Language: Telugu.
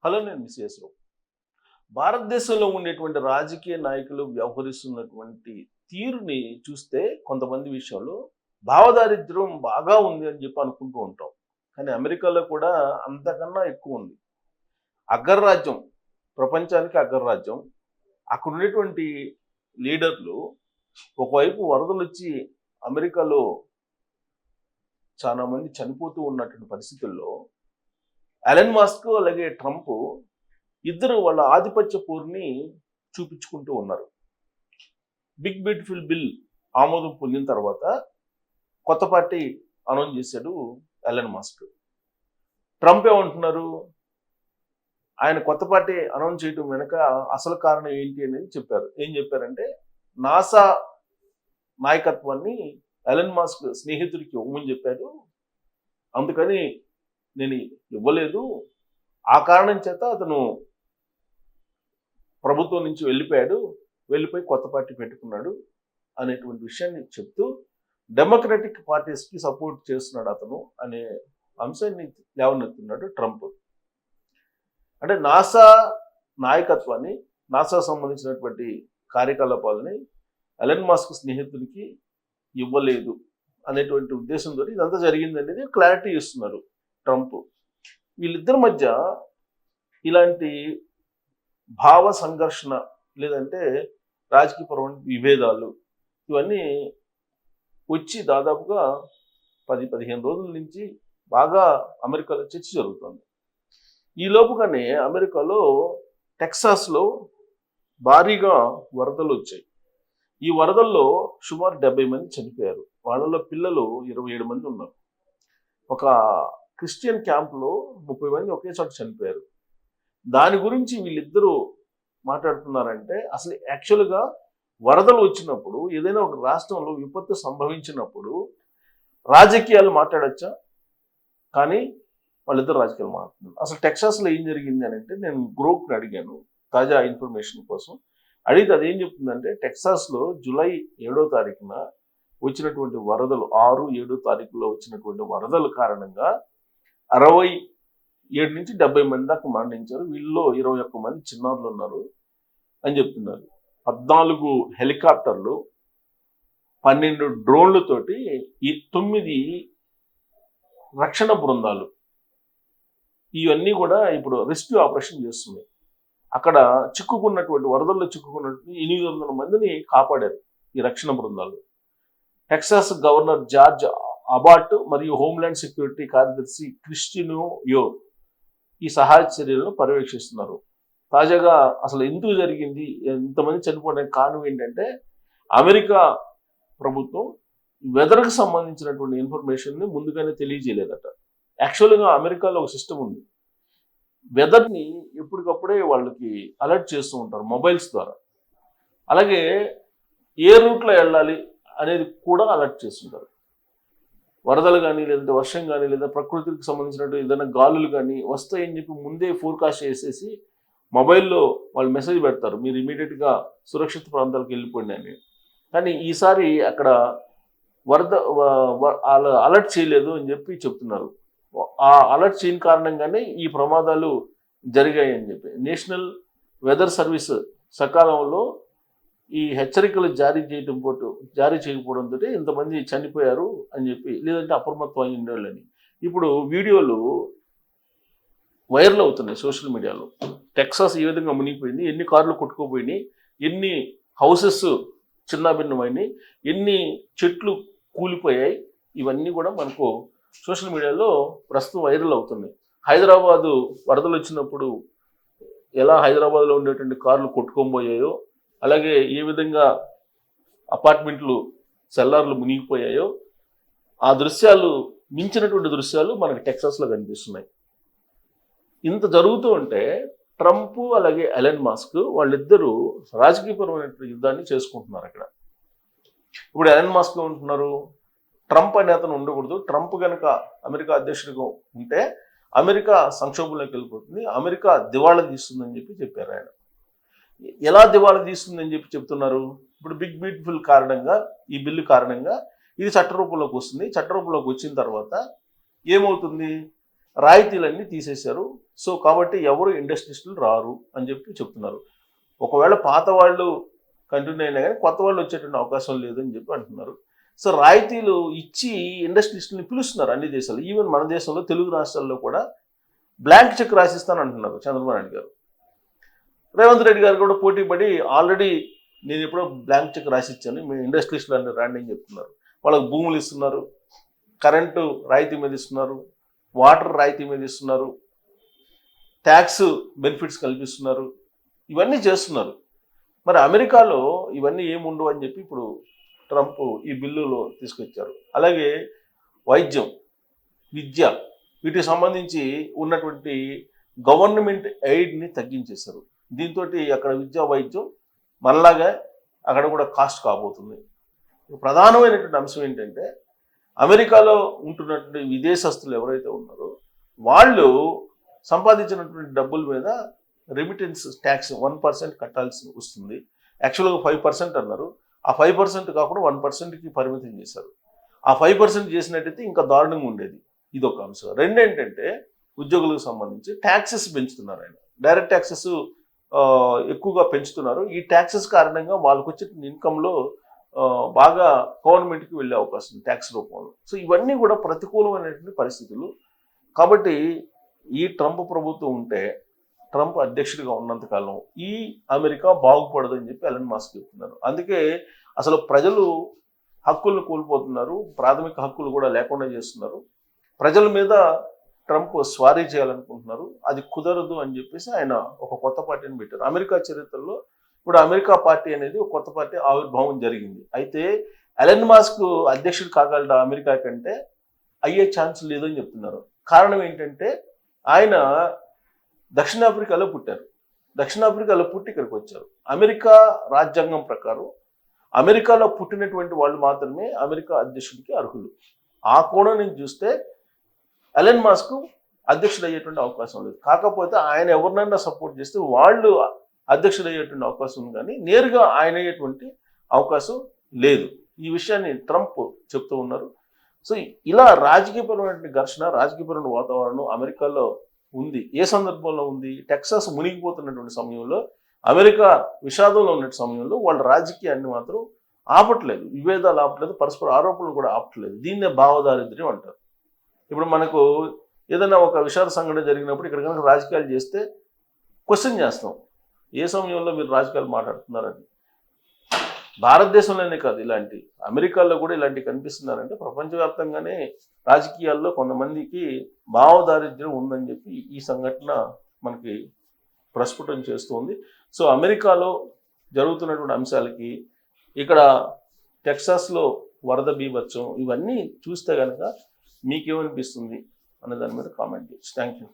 హలో, నేను మిస్ రావు. భారతదేశంలో ఉండేటువంటి రాజకీయ నాయకులు వ్యవహరిస్తున్నటువంటి తీరుని చూస్తే కొంతమంది విషయంలో భావదారిద్ర్యం బాగా ఉంది అని చెప్పి అనుకుంటూ ఉంటాం. కానీ అమెరికాలో కూడా అంతకన్నా ఎక్కువ ఉంది. అగ్రరాజ్యం, ప్రపంచానికి అగ్రరాజ్యం. అక్కడ ఉండేటువంటి లీడర్లు ఒకవైపు వరదలు వచ్చి అమెరికాలో చాలా మంది చనిపోతూ ఉన్నటువంటి పరిస్థితుల్లో ఎలన్ మస్క్ అలాగే ట్రంప్ ఇద్దరు వాళ్ళ ఆధిపత్య పోరుని చూపించుకుంటూ ఉన్నారు. బిగ్ బ్యూటిఫుల్ బిల్ ఆమోదం పొందిన తర్వాత కొత్త పార్టీ అనౌన్స్ చేశాడు ఎలన్ మస్క్. ట్రంప్ ఏమంటున్నారు, ఆయన కొత్త పార్టీ అనౌన్స్ చేయడం వెనుక అసలు కారణం ఏంటి అనేది చెప్పారు. ఏం చెప్పారంటే, నాసా నాయకత్వాన్ని ఎలన్ మస్క్ స్నేహితుడికి ఇవ్వమని చెప్పారు, అందుకని నేను ఇవ్వలేదు, ఆ కారణం చేత అతను ప్రభుత్వం నుంచి వెళ్ళిపోయి కొత్త పార్టీ పెట్టుకున్నాడు అనేటువంటి విషయాన్ని చెప్తూ డెమోక్రటిక్ పార్టీస్కి సపోర్ట్ చేస్తున్నాడు అతను అనే అంశాన్ని లేవనెత్తున్నాడు ట్రంప్. అంటే నాసా నాయకత్వాన్ని, నాసా సంబంధించినటువంటి కార్యకలాపాలని ఎలన్ మస్క్ స్నేహితుడికి ఇవ్వలేదు అనేటువంటి ఉద్దేశంతో ఇదంతా జరిగింది అనేది క్లారిటీ ఇస్తున్నారు ట్రంప్. వీళ్ళిద్దరి మధ్య ఇలాంటి భావ సంఘర్షణ లేదంటే రాజకీయపరమైన విభేదాలు ఇవన్నీ వచ్చి దాదాపుగా 10-15 రోజుల నుంచి బాగా అమెరికాలో చర్చ జరుగుతుంది. ఈ లోపుగానే అమెరికాలో టెక్సాస్లో భారీగా వరదలు వచ్చాయి. ఈ వరదల్లో సుమారు 70 మంది చనిపోయారు. వాళ్ళలో పిల్లలు 27 మంది ఉన్నారు. ఒక క్రిస్టియన్ క్యాంప్లో 30 మంది ఒకే చోట చనిపోయారు. దాని గురించి వీళ్ళిద్దరూ మాట్లాడుతున్నారంటే, అసలు యాక్చువల్గా వరదలు వచ్చినప్పుడు ఏదైనా ఒక రాష్ట్రంలో విపత్తు సంభవించినప్పుడు రాజకీయాలు మాట్లాడచ్చా? కానీ వాళ్ళిద్దరు రాజకీయాలు మాట్లాడుతున్నారు. అసలు టెక్సాస్లో ఏం జరిగింది అని అంటే, నేను గ్రూప్ని అడిగాను తాజా ఇన్ఫర్మేషన్ కోసం. అడిగితే అదేం చెప్తుందంటే, టెక్సాస్లో జూలై 7వ తారీఖున వచ్చినటువంటి వరదలు, 6-7 తారీఖులో వచ్చినటువంటి వరదల కారణంగా 67 నుంచి 70 మంది దాకా మరణించారు. వీళ్ళలో 21 మంది చిన్నారులు ఉన్నారు అని చెప్తున్నారు. 14 హెలికాప్టర్లు, 12 డ్రోన్లతోటి ఈ 9 రక్షణ బృందాలు ఇవన్నీ కూడా ఇప్పుడు రెస్క్యూ ఆపరేషన్ చేస్తున్నాయి. అక్కడ వరదల్లో చిక్కుకున్నటువంటి 800 మందిని కాపాడారు ఈ రక్షణ బృందాలు. టెక్సాస్ గవర్నర్ జార్జ్ అబాట్ మరియు హోమ్లాండ్ సెక్యూరిటీ కార్యదర్శి క్రిస్టినో యో ఈ సహాయ చర్యలను పర్యవేక్షిస్తున్నారు. తాజాగా అసలు ఎందుకు జరిగింది, ఇంతమంది చనిపోవడానికి కారణం ఏంటంటే, అమెరికా ప్రభుత్వం వెదర్కి సంబంధించినటువంటి ఇన్ఫర్మేషన్ని ముందుగానే తెలియజేయలేదట. యాక్చువల్గా అమెరికాలో ఒక సిస్టమ్ ఉంది, వెదర్ని ఎప్పటికప్పుడే వాళ్ళకి అలర్ట్ చేస్తూ ఉంటారు మొబైల్స్ ద్వారా. అలాగే ఏ రూట్లో వెళ్ళాలి అనేది కూడా అలర్ట్ చేస్తుంటారు. వరదలు కానీ లేదంటే వర్షం కానీ లేదా ప్రకృతికి సంబంధించినట్టు ఏదైనా గాలులు కానీ వస్తాయని చెప్పి ముందే ఫోర్కాస్ట్ చేసేసి మొబైల్లో వాళ్ళు మెసేజ్ పెడతారు, మీరు ఇమీడియట్గా సురక్షిత ప్రాంతాలకు వెళ్ళిపోండి అని. కానీ ఈసారి అక్కడ అలర్ట్ చేయలేదు అని చెప్పి చెప్తున్నారు. ఆ అలర్ట్ చేయని కారణంగానే ఈ ప్రమాదాలు జరిగాయని చెప్పి నేషనల్ వెదర్ సర్వీస్ సకాలంలో ఈ హెచ్చరికలు జారీ చేయకపోవడంతో ఇంతమంది చనిపోయారు అని చెప్పి, లేదంటే అప్రమత్తం అయి ఉండేవాళ్ళని. ఇప్పుడు వీడియోలు వైరల్ అవుతున్నాయి సోషల్ మీడియాలో. టెక్సాస్ ఏ విధంగా మునిగిపోయింది, ఎన్ని కార్లు కొట్టుకుపోయినాయి, ఎన్ని హౌసెస్ చిన్నాభిన్నమైనాయి, ఎన్ని చెట్లు కూలిపోయాయి, ఇవన్నీ కూడా మనకు సోషల్ మీడియాలో ప్రస్తుతం వైరల్ అవుతున్నాయి. హైదరాబాదు వరదలు వచ్చినప్పుడు ఎలా హైదరాబాద్లో ఉండేటువంటి కార్లు కొట్టుకోబోయాయో, అలాగే ఏ విధంగా అపార్ట్మెంట్లు సెల్లార్లు మునిగిపోయాయో ఆ దృశ్యాలు మించినటువంటి దృశ్యాలు మనకి టెక్సాస్లో కనిపిస్తున్నాయి. ఇంత జరుగుతూ ఉంటే ట్రంప్ అలాగే ఎలన్ మస్క్ వాళ్ళిద్దరూ రాజకీయపరమైన యుద్ధాన్ని చేసుకుంటున్నారు అక్కడ. ఇప్పుడు ఎలన్ మస్క్ ఉంటున్నారు, ట్రంప్ అనే అతను ఉండకూడదు, ట్రంప్ కనుక అమెరికా అధ్యక్షుడిగా ఉంటే అమెరికా సంక్షోభంలోకి వెళ్ళిపోతుంది, అమెరికా దివాళా తీస్తుందని చెప్పారు ఆయన. ఎలా దివాళా తీస్తుందని చెప్తున్నారు? ఇప్పుడు బిగ్ బ్యూటిఫుల్ కారణంగా, ఈ బిల్లు కారణంగా ఇది చట్టరూపంలోకి వస్తుంది. చట్టరూపంలోకి వచ్చిన తర్వాత ఏమవుతుంది, రాయితీలన్నీ తీసేశారు, సో కాబట్టి ఎవరు ఇండస్ట్రియలిస్టులు రారు అని చెప్పి చెప్తున్నారు. ఒకవేళ పాత వాళ్ళు కంటిన్యూ అయినా కానీ కొత్త వాళ్ళు వచ్చేటువంటి అవకాశం లేదని చెప్పి అంటున్నారు. సో రాయితీలు ఇచ్చి ఇండస్ట్రియలిస్టులను పిలుస్తున్నారు అన్ని దేశాలు. ఈవెన్ మన దేశంలో తెలుగు రాష్ట్రాల్లో కూడా బ్లాంక్ చెక్ రాసిస్తాను అంటున్నారు చంద్రబాబు నాయుడు గారు. రేవంత్ రెడ్డి గారు కూడా పోటీ పడి ఆల్రెడీ నేను ఎప్పుడో బ్లాంక్ చెక్ రాసిచ్చాను, మీ ఇండస్ట్రియలిస్టులు అన్ని రాండి అని చెప్తున్నారు. వాళ్ళకి భూములు ఇస్తున్నారు, కరెంటు రాయితీ మీద ఇస్తున్నారు, వాటర్ రాయితీ మీద ఇస్తున్నారు, ట్యాక్స్ బెనిఫిట్స్ కల్పిస్తున్నారు, ఇవన్నీ చేస్తున్నారు. మరి అమెరికాలో ఇవన్నీ ఏముండవు అని చెప్పి ఇప్పుడు ట్రంప్ ఈ బిల్లులో తీసుకొచ్చారు. అలాగే వైద్యం, విద్య, వీటికి సంబంధించి ఉన్నటువంటి గవర్నమెంట్ ఎయిడ్ని తగ్గించేశారు. దీంతో అక్కడ విద్యా వైద్యం మనలాగా అక్కడ కూడా కాస్ట్ కాబోతుంది. ప్రధానమైనటువంటి అంశం ఏంటంటే అమెరికాలో ఉంటున్నటువంటి విదేశస్తులు ఎవరైతే ఉన్నారో వాళ్ళు సంపాదించినటువంటి డబ్బుల మీద రెమిటెన్స్ ట్యాక్స్ 1% కట్టాల్సి వస్తుంది. యాక్చువల్గా 5% అన్నారు. ఆ 5% కాకుండా 1%కి పరిమితం చేశారు. ఆ 5% చేసినట్టయితే ఇంకా దారుణంగా ఉండేది. ఇదొక అంశం. రెండేంటంటే ఉద్యోగులకు సంబంధించి ట్యాక్సెస్ పెంచుతున్నారు. ఆయన డైరెక్ట్ ట్యాక్సెస్ ఎక్కువగా పెంచుతున్నారు. ఈ ట్యాక్సెస్ కారణంగా వాళ్ళకు వచ్చే ఇన్కంలో బాగా గవర్నమెంట్కి వెళ్ళే అవకాశం ఉంది ట్యాక్స్ రూపంలో. సో ఇవన్నీ కూడా ప్రతికూలమైనటువంటి పరిస్థితులు. కాబట్టి ఈ ట్రంప్ ప్రభుత్వం ఉంటే, ట్రంప్ అధ్యక్షుడిగా ఉన్నంతకాలం ఈ అమెరికా బాగుపడదని చెప్పి ఎలన్ మస్క్ చెప్తున్నారు. అందుకే అసలు ప్రజలు హక్కులను కోల్పోతున్నారు, ప్రాథమిక హక్కులు కూడా లేకుండా చేస్తున్నారు. ప్రజల మీద ట్రంప్ స్వారీ చేయాలనుకుంటున్నారు. అది కుదరదు అని చెప్పేసి ఆయన ఒక కొత్త పార్టీని పెట్టారు. అమెరికా చరిత్రలో ఇప్పుడు అమెరికా పార్టీ అనేది ఒక కొత్త పార్టీ ఆవిర్భావం జరిగింది. అయితే ఎలన్ మస్క్ అధ్యక్షుడు కాగలడా అమెరికా కంటే? అయ్యే ఛాన్స్ లేదని చెప్తున్నారు. కారణం ఏంటంటే ఆయన దక్షిణాఫ్రికాలో పుట్టారు. దక్షిణాఫ్రికాలో పుట్టి ఇక్కడికి వచ్చారు. అమెరికా రాజ్యాంగం ప్రకారం అమెరికాలో పుట్టినటువంటి వాళ్ళు మాత్రమే అమెరికా అధ్యక్షుడికి అర్హులు. ఆ కోణం నుంచి చూస్తే ఎలన్ మస్క్ అధ్యక్షుడు అయ్యేటువంటి అవకాశం లేదు. కాకపోతే ఆయన ఎవరినైనా సపోర్ట్ చేస్తే వాళ్ళు అధ్యక్షుడు అయ్యేటువంటి అవకాశం ఉంది, కానీ నేరుగా ఆయన అయ్యేటువంటి అవకాశం లేదు. ఈ విషయాన్ని ట్రంప్ చెప్తూ ఉన్నారు. సో ఇలా రాజకీయపరమైన ఘర్షణ, రాజకీయపరమైన వాతావరణం అమెరికాలో ఉంది. ఏ సందర్భంలో ఉంది? టెక్సాస్ మునిగిపోతున్నటువంటి సమయంలో, అమెరికా విషాదంలో ఉన్న సమయంలో వాళ్ళ రాజకీయాన్ని మాత్రం ఆపట్లేదు, విభేదాలు ఆపట్లేదు, పరస్పర ఆరోపణలు కూడా ఆపట్లేదు. దీన్నే భావదారిద్ర్యం అంటారు. ఇప్పుడు మనకు ఏదైనా ఒక విషాద సంఘటన జరిగినప్పుడు ఇక్కడ కనుక రాజకీయాలు చేస్తే క్వశ్చన్ చేస్తాం, ఏ సమయంలో మీరు రాజకీయాలు మాట్లాడుతున్నారని. భారతదేశంలోనే కాదు, ఇలాంటి అమెరికాలో కూడా ఇలాంటివి కనిపిస్తున్నారంటే ప్రపంచవ్యాప్తంగానే రాజకీయాల్లో కొంతమందికి భావదారిద్ర్యం ఉందని చెప్పి ఈ సంఘటన మనకి ప్రస్ఫుటం చేస్తుంది. సో అమెరికాలో జరుగుతున్నటువంటి అంశాలకి, ఇక్కడ టెక్సాస్లో వరద బీభత్సం, ఇవన్నీ చూస్తే కనుక మీకేమనిపిస్తుంది అనే దాని మీద కామెంట్ చేయొచ్చు. Thank you.